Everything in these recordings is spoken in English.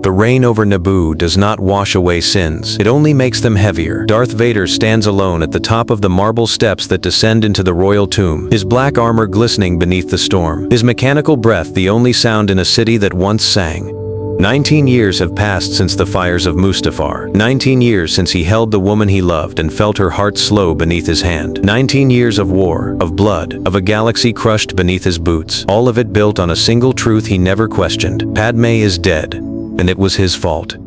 The reign over Naboo does not wash away sins, it only makes them heavier. Darth Vader stands alone at the top of the marble steps that descend into the royal tomb, his black armor glistening beneath the storm, his mechanical breath the only sound in a city that once sang. 19 years have passed since the fires of Mustafar. 19 years since he held the woman he loved and felt her heart slow beneath his hand. 19 years of war, of blood, of a galaxy crushed beneath his boots. All of it built on a single truth he never questioned. Padmé is dead, and it was his fault.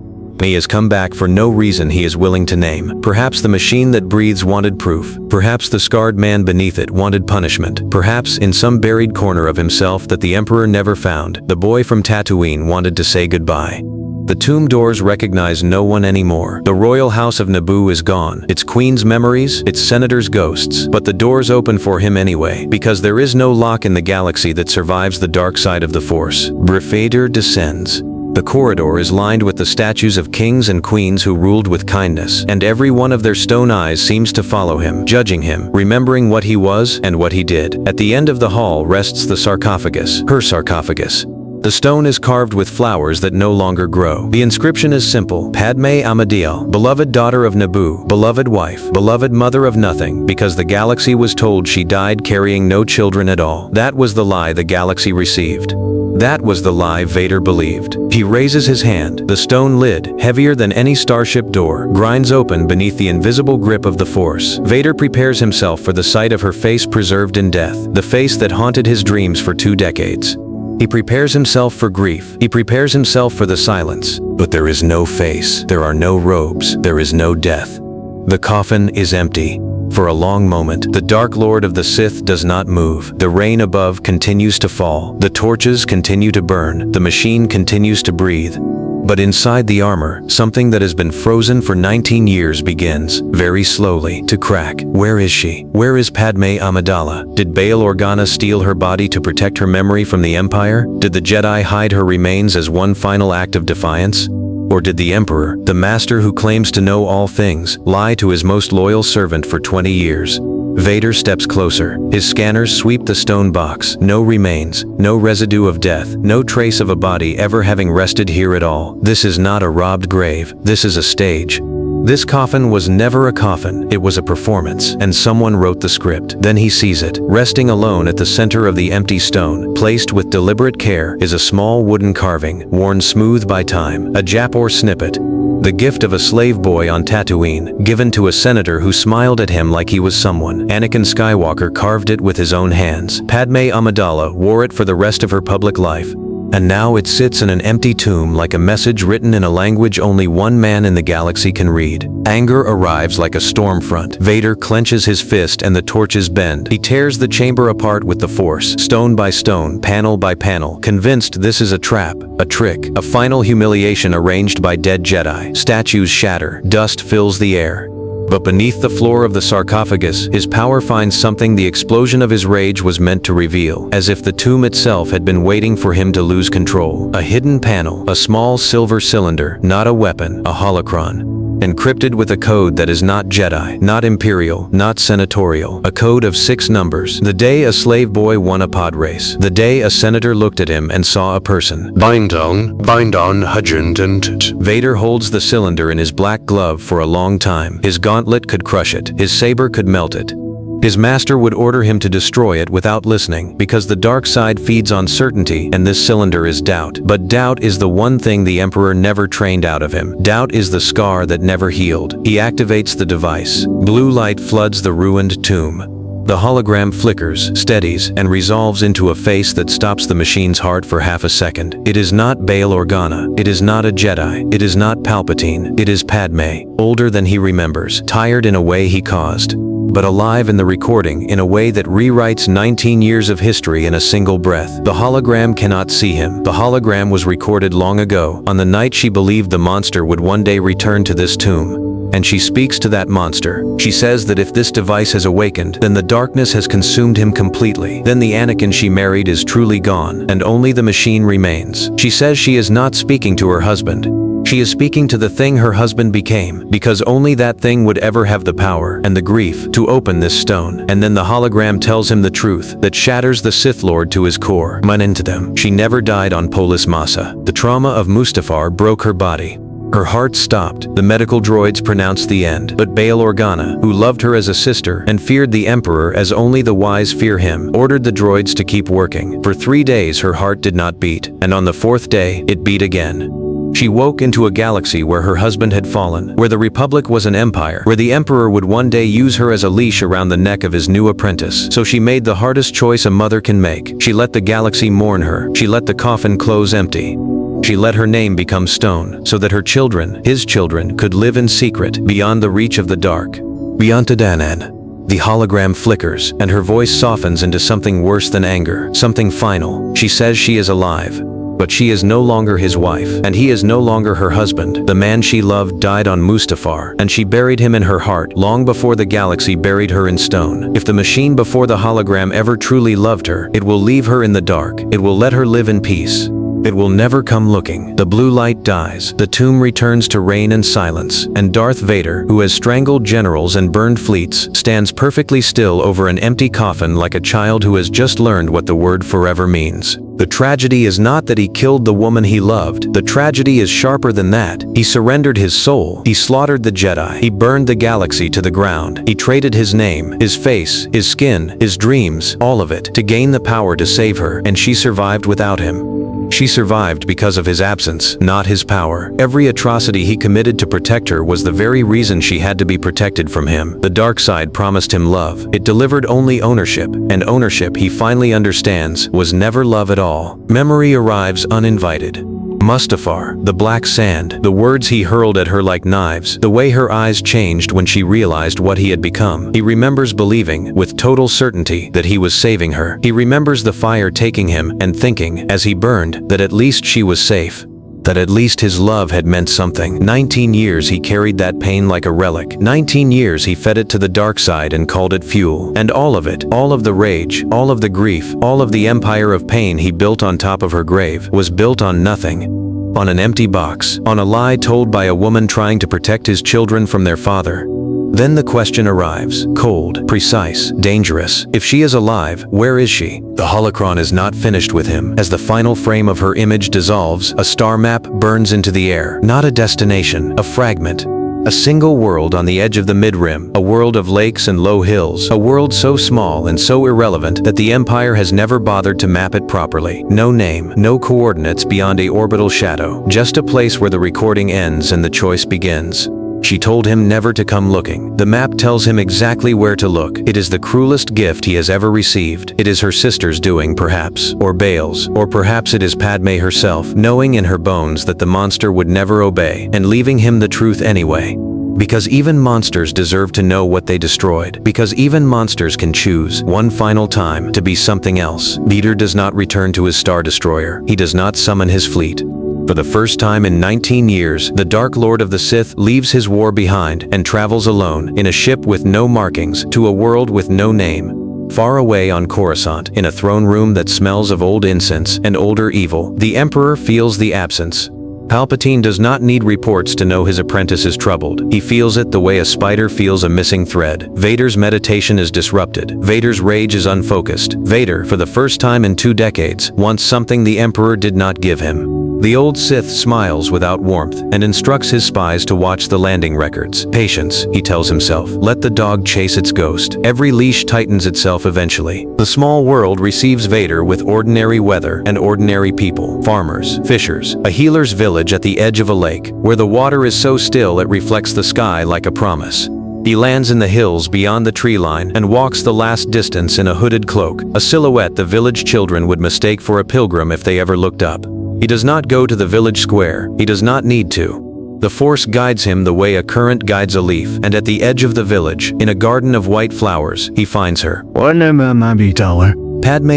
He has come back for no reason he is willing to name. Perhaps the machine that breathes wanted proof. Perhaps the scarred man beneath it wanted punishment. Perhaps, in some buried corner of himself that the Emperor never found, the boy from Tatooine wanted to say goodbye. The tomb doors recognize no one anymore. The royal house of Naboo is gone, its queen's memories, its senators' ghosts. But the doors open for him anyway, because there is no lock in the galaxy that survives the dark side of the Force. Vader descends. The corridor is lined with the statues of kings and queens who ruled with kindness, and every one of their stone eyes seems to follow him, judging him, remembering what he was and what he did. At the end of the hall rests the sarcophagus, her sarcophagus. The stone is carved with flowers that no longer grow. The inscription is simple: Padmé Amidala, beloved daughter of Naboo, beloved wife, beloved mother of nothing, because the galaxy was told she died carrying no children at all. That was the lie the galaxy received. That was the lie Vader believed. He raises his hand. The stone lid, heavier than any starship door, grinds open beneath the invisible grip of the Force. Vader prepares himself for the sight of her face preserved in death, the face that haunted his dreams for 2 decades. He prepares himself for grief. He prepares himself for the silence. But there is no face. There are no robes. There is no death. The coffin is empty. For a long moment, the Dark Lord of the Sith does not move. The rain above continues to fall. The torches continue to burn. The machine continues to breathe. But inside the armor, something that has been frozen for 19 years begins, very slowly, to crack. Where is she? Where is Padmé Amidala? Did Bail Organa steal her body to protect her memory from the Empire? Did the Jedi hide her remains as one final act of defiance? Or did the Emperor, the master who claims to know all things, lie to his most loyal servant for 20 years? Vader steps closer. His scanners sweep the stone box. No remains, no residue of death, no trace of a body ever having rested here at all. This is not a robbed grave. This is a stage. This coffin was never a coffin, it was a performance, and someone wrote the script. Then he sees it. Resting alone at the center of the empty stone, placed with deliberate care, is a small wooden carving, worn smooth by time, a Japor snippet. The gift of a slave boy on Tatooine, given to a senator who smiled at him like he was someone. Anakin Skywalker carved it with his own hands. Padmé Amidala wore it for the rest of her public life. And now it sits in an empty tomb like a message written in a language only one man in the galaxy can read. Anger arrives like a storm front. Vader clenches his fist and the torches bend. He tears the chamber apart with the Force, stone by stone, panel by panel, convinced this is a trap, a trick, a final humiliation arranged by dead Jedi. Statues shatter, dust fills the air. But beneath the floor of the sarcophagus, his power finds something the explosion of his rage was meant to reveal, as if the tomb itself had been waiting for him to lose control. A hidden panel, a small silver cylinder, not a weapon, a holocron, encrypted with a code that is not Jedi, not Imperial, not senatorial, a code of 6 numbers. The day a slave boy won a pod race. The day a senator looked at him and saw a person. Bind on, Hudgend and... Vader holds the cylinder in his black glove for a long time. His gauntlet could crush it. His saber could melt it. His master would order him to destroy it without listening, because the dark side feeds on certainty, and this cylinder is doubt. But doubt is the one thing the Emperor never trained out of him. Doubt is the scar that never healed. He activates the device. Blue light floods the ruined tomb. The hologram flickers, steadies, and resolves into a face that stops the machine's heart for half a second. It is not Bail Organa. It is not a Jedi. It is not Palpatine. It is Padmé, older than he remembers, tired in a way he caused, but alive in the recording in a way that rewrites 19 years of history in a single breath. The hologram cannot see him. The hologram was recorded long ago, on the night she believed the monster would one day return to this tomb. And she speaks to that monster. She says that if this device has awakened, then the darkness has consumed him completely. Then the Anakin she married is truly gone, and only the machine remains. She says she is not speaking to her husband. She is speaking to the thing her husband became, because only that thing would ever have the power and the grief to open this stone. And then the hologram tells him the truth that shatters the Sith Lord to his core. Into them. She never died on Polis Massa. The trauma of Mustafar broke her body. Her heart stopped. The medical droids pronounced the end. But Bail Organa, who loved her as a sister and feared the Emperor as only the wise fear him, ordered the droids to keep working. For 3 days her heart did not beat, and on the 4th day, it beat again. She woke into a galaxy where her husband had fallen, where the Republic was an empire, where the Emperor would one day use her as a leash around the neck of his new apprentice. So she made the hardest choice a mother can make. She let the galaxy mourn her. She let the coffin close empty. She let her name become stone, so that her children, his children, could live in secret, beyond the reach of the dark. Beyond Danan. The hologram flickers, and her voice softens into something worse than anger, something final. She says she is alive. But she is no longer his wife, and he is no longer her husband. The man she loved died on Mustafar, and she buried him in her heart long before the galaxy buried her in stone. If the machine before the hologram ever truly loved her, it will leave her in the dark. It will let her live in peace. It will never come looking. The blue light dies. The tomb returns to rain and silence, and Darth Vader, who has strangled generals and burned fleets, stands perfectly still over an empty coffin like a child who has just learned what the word forever means. The tragedy is not that he killed the woman he loved. The tragedy is sharper than that. He surrendered his soul. He slaughtered the Jedi. He burned the galaxy to the ground. He traded his name, his face, his skin, his dreams, all of it, to gain the power to save her, and she survived without him. She survived because of his absence, not his power. Every atrocity he committed to protect her was the very reason she had to be protected from him. The dark side promised him love. It delivered only ownership, and ownership, he finally understands, was never love at all. Memory arrives uninvited. Mustafar, the black sand, the words he hurled at her like knives, the way her eyes changed when she realized what he had become. He remembers believing, with total certainty, that he was saving her. He remembers the fire taking him, and thinking, as he burned, that at least she was safe. That at least his love had meant something. 19 years he carried that pain like a relic. 19 years he fed it to the dark side and called it fuel. And all of it, all of the rage, all of the grief, all of the empire of pain he built on top of her grave, was built on nothing. On an empty box, on a lie told by a woman trying to protect his children from their father. Then the question arrives, cold, precise, dangerous. If she is alive, where is she? The holocron is not finished with him. As the final frame of her image dissolves, a star map burns into the air. Not a destination, a fragment. A single world on the edge of the mid-rim, a world of lakes and low hills, a world so small and so irrelevant that the Empire has never bothered to map it properly. No name, no coordinates beyond a orbital shadow, just a place where the recording ends and the choice begins. She told him never to come looking. The map tells him exactly where to look. It is the cruelest gift he has ever received. It is her sister's doing, perhaps, or Bail's, or perhaps it is Padmé herself, knowing in her bones that the monster would never obey, and leaving him the truth anyway. Because even monsters deserve to know what they destroyed. Because even monsters can choose, one final time, to be something else. Vader does not return to his Star Destroyer. He does not summon his fleet. For the first time in 19 years, the Dark Lord of the Sith leaves his war behind and travels alone, in a ship with no markings, to a world with no name. Far away on Coruscant, in a throne room that smells of old incense and older evil, the Emperor feels the absence. Palpatine does not need reports to know his apprentice is troubled. He feels it the way a spider feels a missing thread. Vader's meditation is disrupted. Vader's rage is unfocused. Vader, for the first time in 2 decades, wants something the Emperor did not give him. The old Sith smiles without warmth and instructs his spies to watch the landing records. Patience, he tells himself. Let the dog chase its ghost. Every leash tightens itself eventually. The small world receives Vader with ordinary weather and ordinary people. Farmers, fishers, a healer's village at the edge of a lake, where the water is so still it reflects the sky like a promise. He lands in the hills beyond the tree line and walks the last distance in a hooded cloak, a silhouette the village children would mistake for a pilgrim if they ever looked up. He does not go to the village square. He does not need to. The Force guides him the way a current guides a leaf, and at the edge of the village, in a garden of white flowers, he finds her. Padmé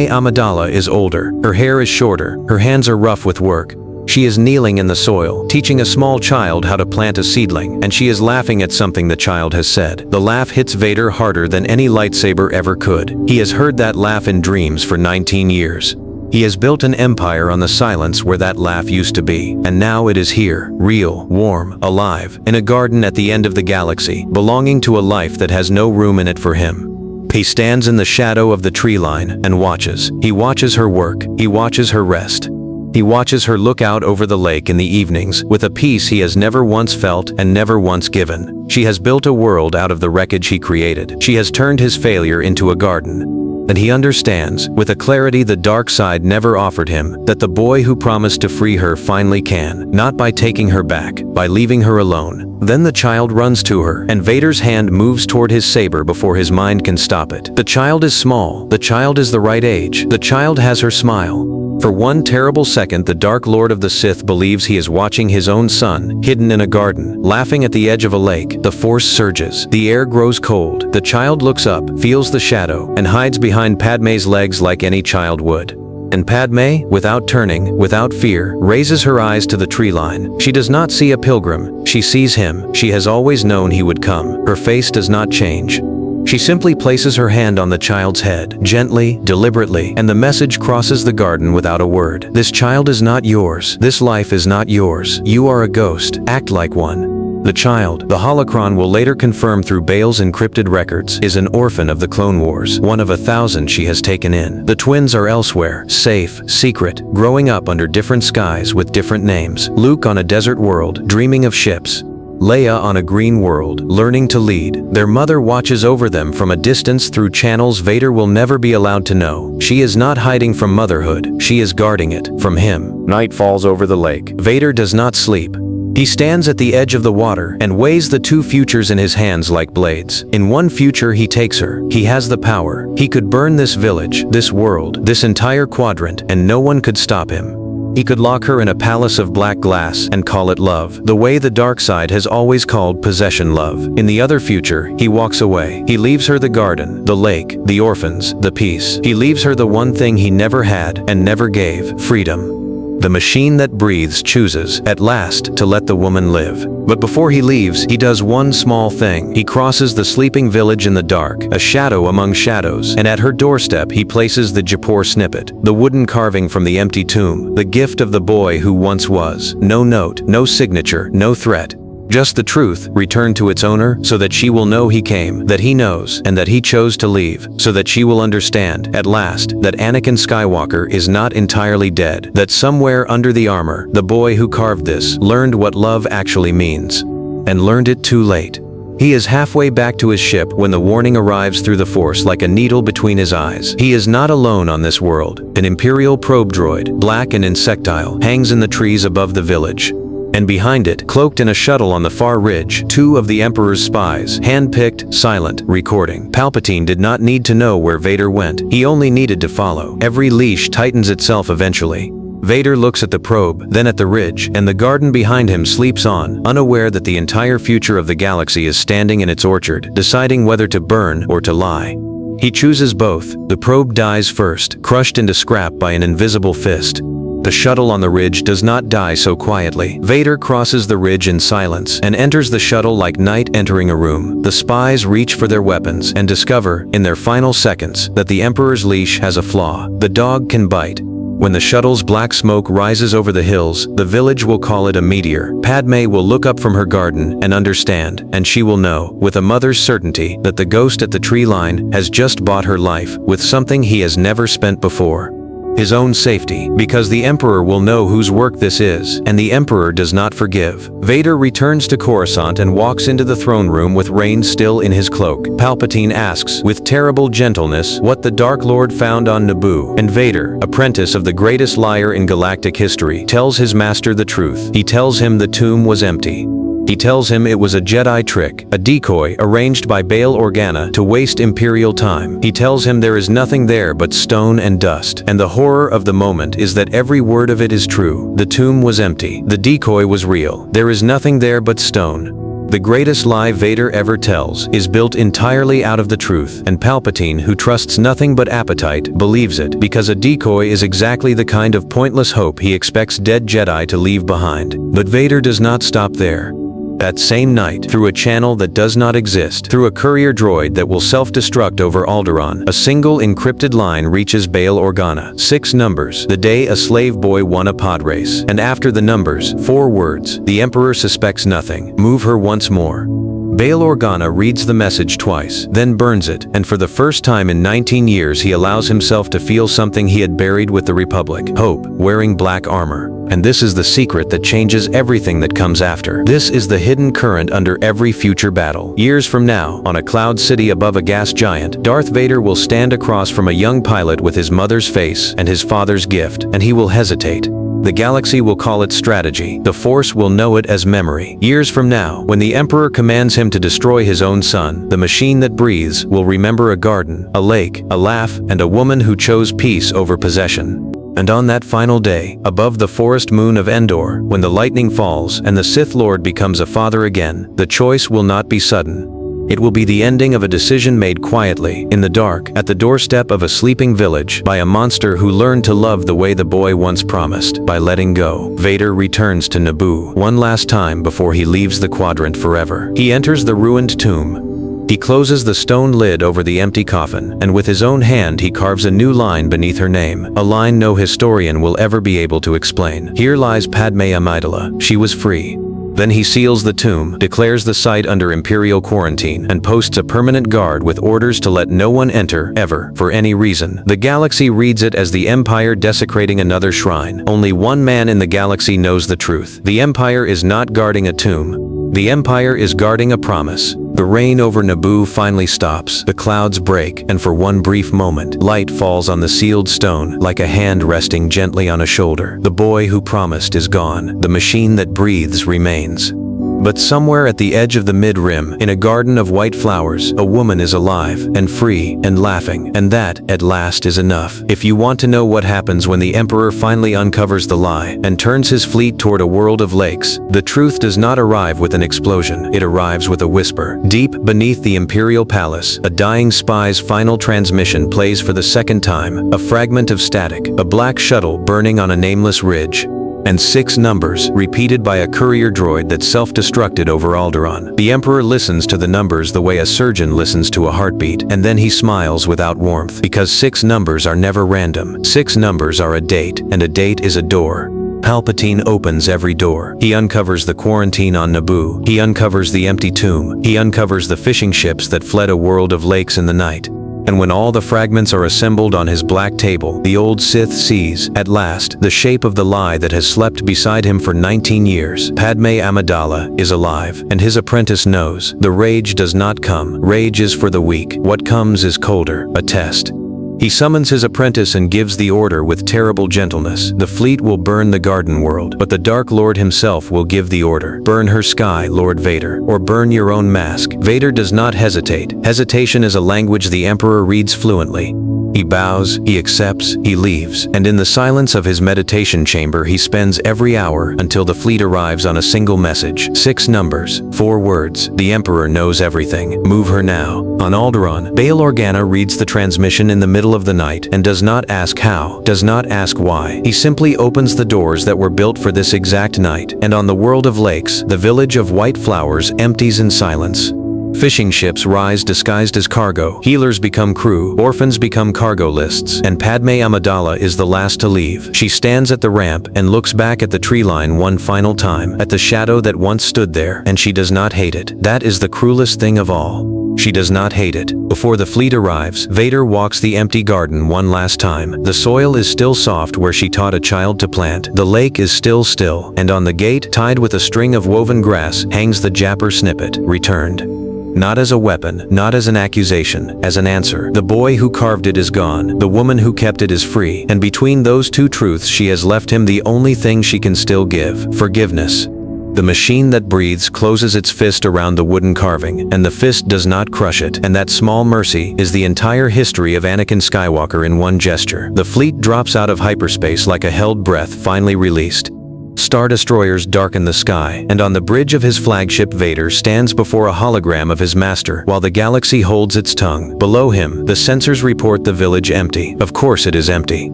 Amidala is older. Her hair is shorter. Her hands are rough with work. She is kneeling in the soil, teaching a small child how to plant a seedling, and she is laughing at something the child has said. The laugh hits Vader harder than any lightsaber ever could. He has heard that laugh in dreams for 19 years. He has built an empire on the silence where that laugh used to be, and now it is here, real, warm, alive, in a garden at the end of the galaxy, belonging to a life that has no room in it for him. He stands in the shadow of the tree line and watches. He watches her work. He watches her rest. He watches her look out over the lake in the evenings with a peace he has never once felt and never once given. She has built a world out of the wreckage he created. She has turned his failure into a garden. And he understands, with a clarity the dark side never offered him, that the boy who promised to free her finally can, not by taking her back, by leaving her alone. Then the child runs to her, and Vader's hand moves toward his saber before his mind can stop it. The child is small. The child is the right age. The child has her smile. For one terrible second, the Dark Lord of the Sith believes he is watching his own son, hidden in a garden, laughing at the edge of a lake. The Force surges. The air grows cold. The child looks up, feels the shadow, and hides behind Padmé's legs like any child would. And Padmé, without turning, without fear, raises her eyes to the tree line. She does not see a pilgrim. She sees him. She has always known he would come. Her face does not change. She simply places her hand on the child's head, gently, deliberately, and the message crosses the garden without a word. This child is not yours. This life is not yours. You are a ghost. Act like one. The child, the holocron will later confirm through Bail's encrypted records, is an orphan of the Clone Wars, one of 1,000 she has taken in. The twins are elsewhere, safe, secret, growing up under different skies with different names. Luke on a desert world, dreaming of ships. Leia on a green world, learning to lead. Their mother watches over them from a distance through channels Vader will never be allowed to know. She is not hiding from motherhood, she is guarding it from him. Night falls over the lake. Vader does not sleep. He stands at the edge of the water and weighs the two futures in his hands like blades. In one future he takes her. He has the power. He could burn this village, this world, this entire quadrant, and no one could stop him. He could lock her in a palace of black glass and call it love, the way the dark side has always called possession love. In the other future, he walks away. He leaves her the garden, the lake, the orphans, the peace. He leaves her the one thing he never had and never gave, freedom. The machine that breathes chooses, at last, to let the woman live. But before he leaves, he does one small thing. He crosses the sleeping village in the dark, a shadow among shadows, and at her doorstep he places the Japor snippet, the wooden carving from the empty tomb, the gift of the boy who once was. No note, no signature, no threat. Just the truth, returned to its owner, so that she will know he came, that he knows, and that he chose to leave, so that she will understand, at last, that Anakin Skywalker is not entirely dead, that somewhere under the armor, the boy who carved this, learned what love actually means. And learned it too late. He is halfway back to his ship when the warning arrives through the Force like a needle between his eyes. He is not alone on this world. An Imperial probe droid, black and insectile, hangs in the trees above the village. And behind it, cloaked in a shuttle on the far ridge, two of the Emperor's spies, hand-picked, silent, recording. Palpatine did not need to know where Vader went. He only needed to follow. Every leash tightens itself eventually. Vader looks at the probe, then at the ridge, and the garden behind him sleeps on, unaware that the entire future of the galaxy is standing in its orchard, deciding whether to burn or to lie. He chooses both. The probe dies first, crushed into scrap by an invisible fist. The shuttle on the ridge does not die so quietly. Vader crosses the ridge in silence and enters the shuttle like night entering a room. The spies reach for their weapons and discover, in their final seconds, that the Emperor's leash has a flaw. The dog can bite. When the shuttle's black smoke rises over the hills, the village will call it a meteor. Padmé will look up from her garden and understand, and she will know, with a mother's certainty, that the ghost at the tree line has just bought her life with something he has never spent before. His own safety, because the Emperor will know whose work this is, and the Emperor does not forgive. Vader returns to Coruscant and walks into the throne room with Reign still in his cloak. Palpatine asks, with terrible gentleness, what the Dark Lord found on Naboo, and Vader, apprentice of the greatest liar in galactic history, tells his master the truth. He tells him the tomb was empty. He tells him it was a Jedi trick, a decoy arranged by Bail Organa to waste Imperial time. He tells him there is nothing there but stone and dust, and the horror of the moment is that every word of it is true. The tomb was empty. The decoy was real. There is nothing there but stone. The greatest lie Vader ever tells is built entirely out of the truth, and Palpatine, who trusts nothing but appetite, believes it, because a decoy is exactly the kind of pointless hope he expects dead Jedi to leave behind. But Vader does not stop there. That same night, through a channel that does not exist, through a courier droid that will self-destruct over Alderaan, a single encrypted line reaches Bail Organa. 6 numbers. The day a slave boy won a pod race. And after the numbers, 4 words. The Emperor suspects nothing. Move her once more. Bail Organa reads the message twice, then burns it, and for the first time in 19 years he allows himself to feel something he had buried with the Republic: hope, wearing black armor. And this is the secret that changes everything that comes after. This is the hidden current under every future battle. Years from now, on a cloud city above a gas giant, Darth Vader will stand across from a young pilot with his mother's face and his father's gift, and he will hesitate. The galaxy will call it strategy. The Force will know it as memory. Years from now, when the Emperor commands him to destroy his own son, the machine that breathes will remember a garden, a lake, a laugh, and a woman who chose peace over possession. And on that final day, above the forest moon of Endor, when the lightning falls and the Sith Lord becomes a father again, the choice will not be sudden. It will be the ending of a decision made quietly, in the dark, at the doorstep of a sleeping village, by a monster who learned to love the way the boy once promised, by letting go. Vader returns to Naboo one last time before he leaves the quadrant forever. He enters the ruined tomb. He closes the stone lid over the empty coffin, and with his own hand he carves a new line beneath her name, a line no historian will ever be able to explain. Here lies Padmé Amidala. She was free. Then he seals the tomb, declares the site under Imperial quarantine, and posts a permanent guard with orders to let no one enter, ever, for any reason. The galaxy reads it as the Empire desecrating another shrine. Only one man in the galaxy knows the truth. The Empire is not guarding a tomb. The Empire is guarding a promise. The rain over Naboo finally stops, the clouds break, and for one brief moment, light falls on the sealed stone, like a hand resting gently on a shoulder. The boy who promised is gone. The machine that breathes remains. But somewhere at the edge of the mid-rim, in a garden of white flowers, a woman is alive, and free, and laughing, and that, at last, is enough. If you want to know what happens when the Emperor finally uncovers the lie, and turns his fleet toward a world of lakes, the truth does not arrive with an explosion, it arrives with a whisper. Deep beneath the Imperial Palace, a dying spy's final transmission plays for the second time, a fragment of static, a black shuttle burning on a nameless ridge. And 6 numbers, repeated by a courier droid that self-destructed over Alderaan. The Emperor listens to the numbers the way a surgeon listens to a heartbeat, and then he smiles without warmth, because 6 numbers are never random. 6 numbers are a date, and a date is a door. Palpatine opens every door. He uncovers the quarantine on Naboo. He uncovers the empty tomb. He uncovers the fishing ships that fled a world of lakes in the night. And when all the fragments are assembled on his black table, the old Sith sees, at last, the shape of the lie that has slept beside him for 19 years. Padmé Amidala is alive, and his apprentice knows. The rage does not come. Rage is for the weak. What comes is colder, a test. He summons his apprentice and gives the order with terrible gentleness. The fleet will burn the Garden World, but the Dark Lord himself will give the order. Burn her sky, Lord Vader, or burn your own mask. Vader does not hesitate. Hesitation is a language the Emperor reads fluently. He bows, he accepts, he leaves, and in the silence of his meditation chamber he spends every hour until the fleet arrives on a single message. 6 numbers, 4 words. The Emperor knows everything. Move her now. On Alderaan, Bail Organa reads the transmission in the middle of the night and does not ask how, does not ask why. He simply opens the doors that were built for this exact night, and on the world of lakes, the village of white flowers empties in silence. Fishing ships rise disguised as cargo, healers become crew, orphans become cargo lists, and Padmé Amidala is the last to leave. She stands at the ramp and looks back at the tree line one final time, at the shadow that once stood there, and she does not hate it. That is the cruelest thing of all. She does not hate it. Before the fleet arrives, Vader walks the empty garden one last time. The soil is still soft where she taught a child to plant. The lake is still, and on the gate, tied with a string of woven grass, hangs the Japper snippet, returned. Not as a weapon, not as an accusation, as an answer. The boy who carved it is gone, the woman who kept it is free, and between those two truths she has left him the only thing she can still give: forgiveness. The machine that breathes closes its fist around the wooden carving, and the fist does not crush it, and that small mercy is the entire history of Anakin Skywalker in one gesture. The fleet drops out of hyperspace like a held breath finally released. Star destroyers darken the sky, and on the bridge of his flagship Vader stands before a hologram of his master, while the galaxy holds its tongue. Below him, the sensors report the village empty. Of course it is empty.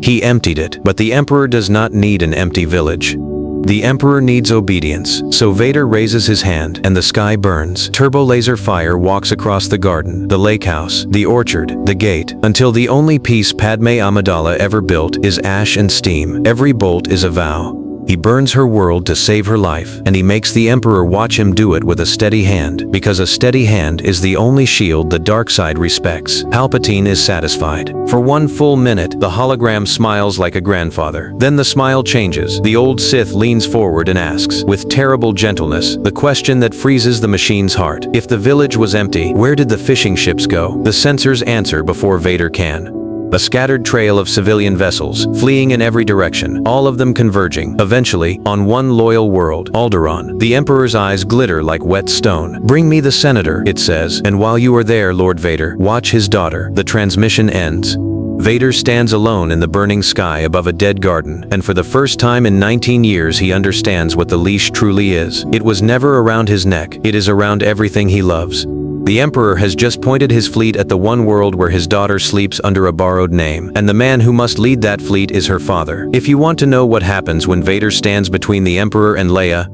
He emptied it, but the Emperor does not need an empty village. The Emperor needs obedience, so Vader raises his hand, and the sky burns. Turbo laser fire walks across the garden, the lake house, the orchard, the gate, until the only piece Padmé Amidala ever built is ash and steam. Every bolt is a vow. He burns her world to save her life, and he makes the Emperor watch him do it with a steady hand, because a steady hand is the only shield the dark side respects. Palpatine is satisfied. For 1 full minute, the hologram smiles like a grandfather. Then the smile changes. The old Sith leans forward and asks, with terrible gentleness, the question that freezes the machine's heart. If the village was empty, where did the fishing ships go? The sensors answer before Vader can. A scattered trail of civilian vessels, fleeing in every direction, all of them converging, eventually, on one loyal world, Alderaan. The Emperor's eyes glitter like wet stone. "Bring me the Senator," it says, "and while you are there, Lord Vader, watch his daughter." The transmission ends. Vader stands alone in the burning sky above a dead garden, and for the first time in 19 years he understands what the leash truly is. It was never around his neck, it is around everything he loves. The Emperor has just pointed his fleet at the one world where his daughter sleeps under a borrowed name, and the man who must lead that fleet is her father. If you want to know what happens when Vader stands between the Emperor and Leia,